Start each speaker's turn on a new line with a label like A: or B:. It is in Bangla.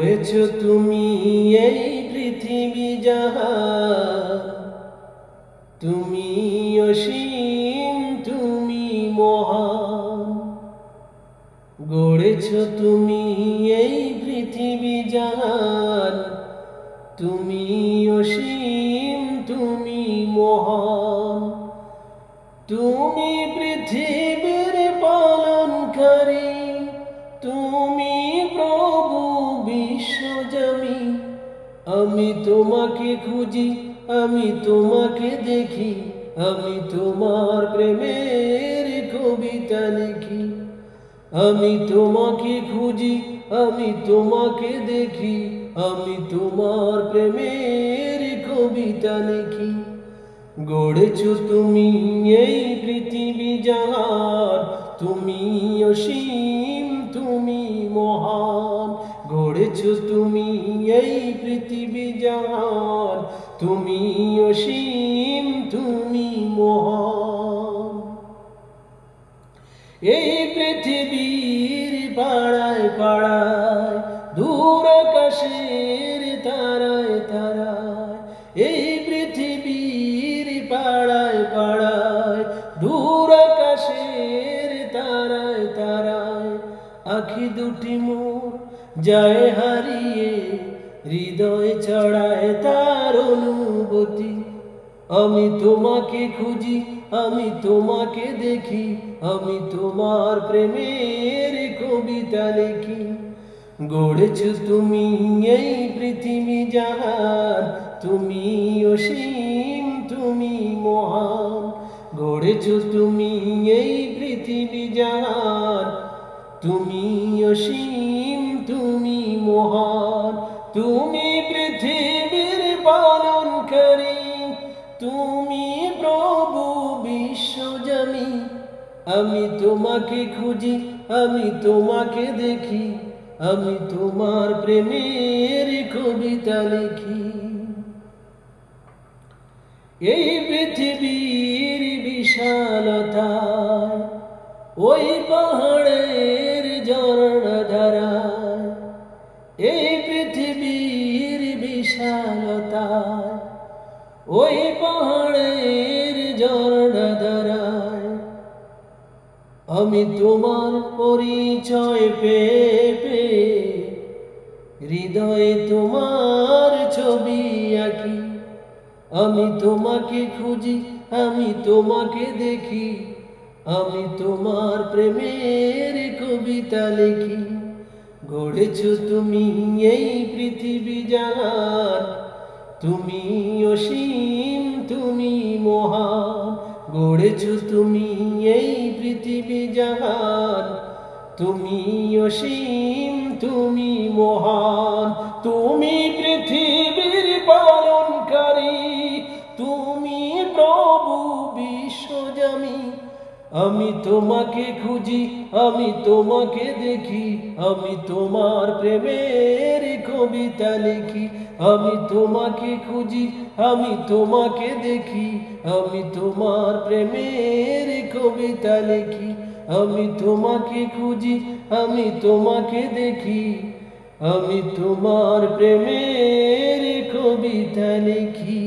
A: গড়েছো তুমি এই পৃথিবী জাহান, তুমি অসীম, তুমি মহান। গড়েছো তুমি এই পৃথিবী জাহান, তুমি অসীম, তুমি মহান। তুমি পৃথিবীর পালনকারী, তুমি প্রভু বিশ্বজমি। আমি তোমাকে খুঁজি, আমি তোমাকে দেখি, আমি তোমার প্রেমের কবিতা লিখি। আমি তোমাকে খুঁজি, আমি তোমাকে দেখি, আমি তোমার প্রেমের কবিতা লিখি। গড়েছো তুমি এই পৃথিবী জাহান, তুমি অসীম, তুমি মহান। গড়েছো তুমি এই পৃথিবী জাহান, তুমি অসীম, তুমি মহান। এই পৃথিবীর পাড়ায় পাড়ায়, দূর আকাশের তারায় তারায়, এই পৃথিবীর পাড়ায় পাড়ায়, দূর আকাশের তারায় তারায়, আখি দুটি মোর যায় হারিয়ে, হৃদয় ছড়ায় তার অনুভূতি। আমি তোমাকে খুঁজি, আমি তোমাকে দেখি, আমি তোমার প্রেমের কবিতা লিখি। গড়েছো তুমি এই পৃথিবী জাহান, তুমি অসীম, তুমি মহান। গড়েছো তুমি এই পৃথিবী জাহান, তুমি অসীম, তুমি মহান। তুমি পৃথিবীর পালনকারী, তুমি প্রভু বিশ্বজমি। আমি তোমাকে খুঁজি, আমি তোমাকে দেখি, আমি তোমার প্রেমের কবিতা লিখি। এই পৃথিবীর বিশালতায়, ওই পাহাড়ের ঝর্ণা ধারায়, এই পৃথিবীর বিশালতায়, ওই পাহাড়ের ঝর্ণা ধারায়, আমি তোমার পরিচয় পেয়ে হৃদয়ে তোমার ছবি আঁকি। আমি তোমাকে খুঁজি, আমি তোমাকে দেখি, আমি তোমার প্রেমের কবিতা লিখি। গড়েছো তুমি এই পৃথিবী জাহান, তুমি অসীম, তুমি মহান। গড়েছো তুমি এই পৃথিবী জাহান, তুমি অসীম, তুমি মহান। তুমি পৃথিবীর পালনকারী, তুমি প্রভু বিশ্বজমি। আমি তোমাকে খুঁজি, আমি তোমাকে দেখি, আমি তোমার প্রেমের কবিতা লিখি। আমি তোমাকে খুঁজি, আমি তোমাকে দেখি, আমি তোমার প্রেমের কবিতা লিখি। আমি তোমাকে খুঁজি, আমি তোমাকে দেখি, আমি তোমার প্রেমের কবিতা লিখি।